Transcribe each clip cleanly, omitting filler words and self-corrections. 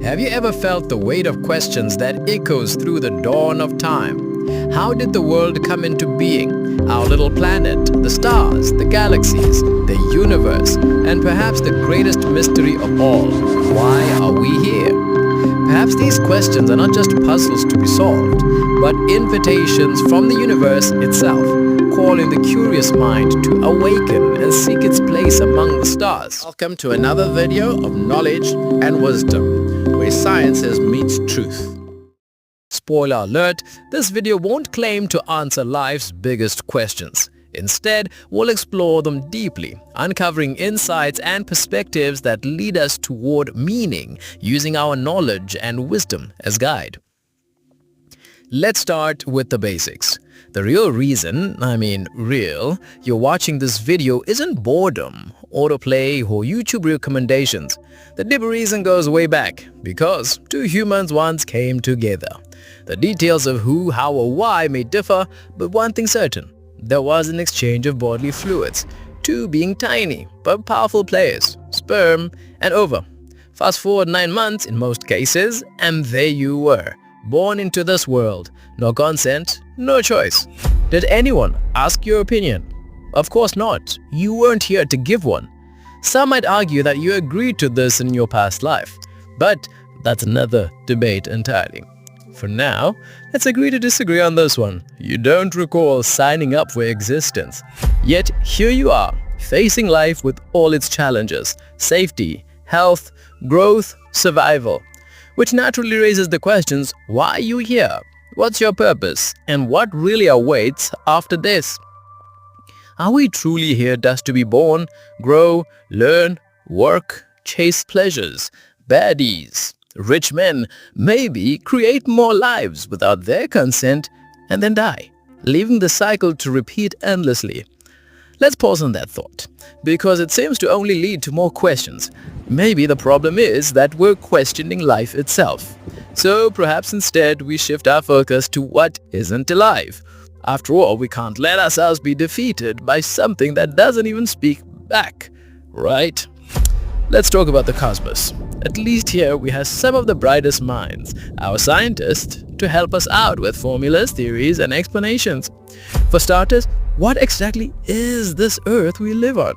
Have you ever felt the weight of questions that echoes through the dawn of time? How did the world come into being? Our little planet, the stars, the galaxies, the universe, and perhaps the greatest mystery of all, why are we here? Perhaps these questions are not just puzzles to be solved, but invitations from the universe itself, calling the curious mind to awaken and seek its place among the stars. Welcome to another video of knowledge and wisdom, where science meets truth. Spoiler alert, this video won't claim to answer life's biggest questions. Instead, we'll explore them deeply, uncovering insights and perspectives that lead us toward meaning, using our knowledge and wisdom as guide. Let's start with the basics. The real reason, you're watching this video isn't boredom, autoplay, or YouTube recommendations. The deeper reason goes way back, because two humans once came together. The details of who, how, or why may differ, but one thing's certain. There was an exchange of bodily fluids, two being tiny but powerful players, sperm and ova. Fast forward 9 months in most cases, and there you were, born into this world. No consent, no choice. Did anyone ask your opinion? Of course not. You weren't here to give one. Some might argue that you agreed to this in your past life, but that's another debate entirely. For now, let's agree to disagree on this one. You don't recall signing up for existence. Yet here you are, facing life with all its challenges, safety, health, growth, survival. Which naturally raises the questions, why are you here? What's your purpose? And what really awaits after this? Are we truly here just to be born, grow, learn, work, chase pleasures, baddies? Rich men maybe create more lives without their consent and then die, leaving the cycle to repeat endlessly. Let's pause on that thought, because it seems to only lead to more questions. Maybe the problem is that we're questioning life itself. So perhaps instead we shift our focus to what isn't alive. After all, we can't let ourselves be defeated by something that doesn't even speak back, right? Let's talk about the cosmos. At least here we have some of the brightest minds, our scientists, to help us out with formulas, theories, and explanations. For starters, what exactly is this Earth we live on?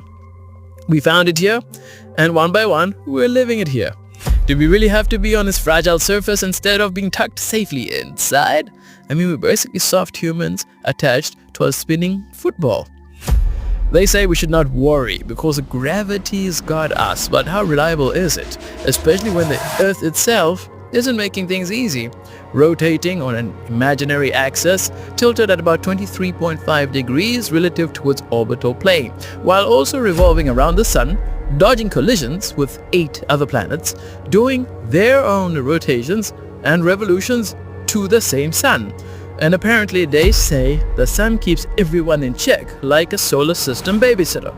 We found it here, and one by one, we're living it here. Do we really have to be on its fragile surface instead of being tucked safely inside? We're basically soft humans attached to a spinning football. They say we should not worry because gravity's got us, but how reliable is it? Especially when the Earth itself isn't making things easy, rotating on an imaginary axis tilted at about 23.5 degrees relative to its orbital plane, while also revolving around the Sun, dodging collisions with 8 other planets, doing their own rotations and revolutions to the same Sun. And apparently they say the Sun keeps everyone in check like a solar system babysitter.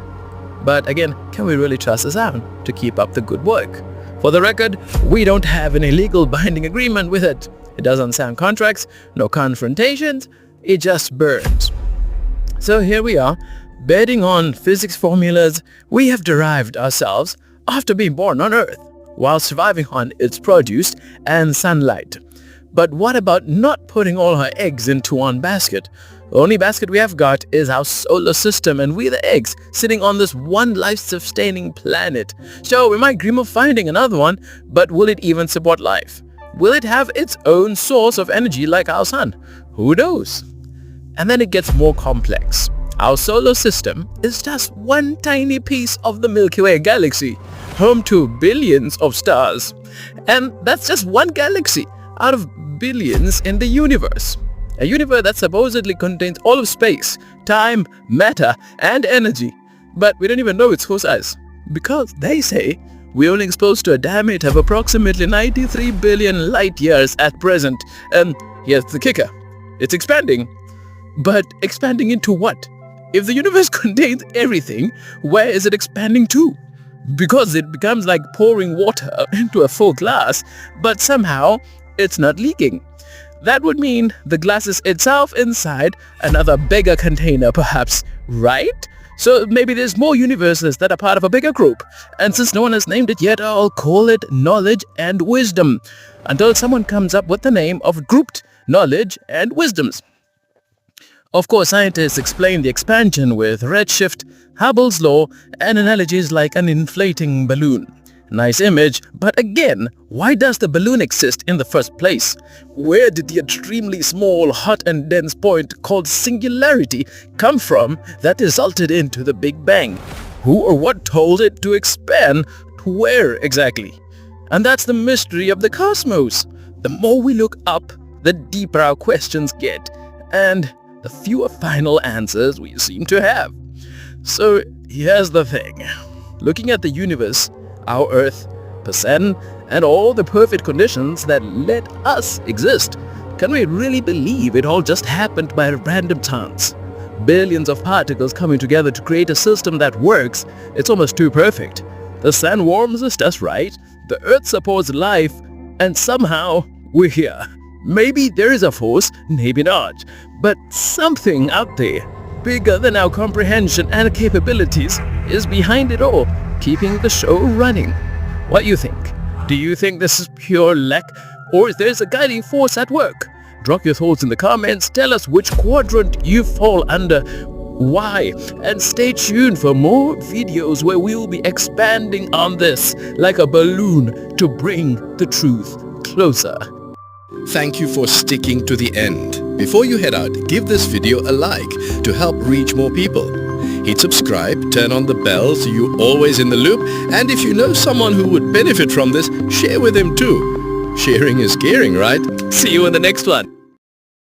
But again, can we really trust the Sun to keep up the good work? For the record, we don't have an illegal binding agreement with it. It doesn't sign contracts, no confrontations, it just burns. So here we are, betting on physics formulas we have derived ourselves after being born on Earth, while surviving on its produce and sunlight. But what about not putting all our eggs into one basket? The only basket we have got is our solar system, and we're the eggs sitting on this one life-sustaining planet. So we might dream of finding another one, but will it even support life? Will it have its own source of energy like our Sun? Who knows? And then it gets more complex. Our solar system is just one tiny piece of the Milky Way galaxy, home to billions of stars. And that's just one galaxy out of billions in the universe. A universe that supposedly contains all of space, time, matter, and energy. But we don't even know its whole size, because they say we're only exposed to a diameter of approximately 93 billion light years at present. And here's the kicker. It's expanding. But expanding into what? If the universe contains everything, where is it expanding to? Because it becomes like pouring water into a full glass, but somehow it's not leaking. That would mean the glass is itself inside another bigger container perhaps, right? So maybe there's more universes that are part of a bigger group. And since no one has named it yet, I'll call it knowledge and wisdom, until someone comes up with the name of grouped knowledge and wisdoms. Of course, scientists explain the expansion with redshift, Hubble's law, and analogies like an inflating balloon. Nice image, but again, why does the balloon exist in the first place? Where did the extremely small, hot and dense point called singularity come from that resulted into the Big Bang? Who or what told it to expand? Where exactly? And that's the mystery of the cosmos. The more we look up, the deeper our questions get, and the fewer final answers we seem to have. So here's the thing. Looking at the universe, our Earth, Poseidon, and all the perfect conditions that let us exist, can we really believe it all just happened by random chance? Billions of particles coming together to create a system that works. It's almost too perfect. The sun warms us just right, the Earth supports life, and somehow we're here. Maybe there is a force, maybe not, but something out there, bigger than our comprehension and capabilities, is behind it all, keeping the show running. What do you think? Do you think this is pure luck, or is there a guiding force at work? Drop your thoughts in the comments, tell us which quadrant you fall under, why, and stay tuned for more videos where we will be expanding on this like a balloon to bring the truth closer. Thank you for sticking to the end. Before you head out, give this video a like to help reach more people. Hit subscribe, turn on the bell so you're always in the loop, and if you know someone who would benefit from this, share with them too. Sharing is caring, right? See you in the next one.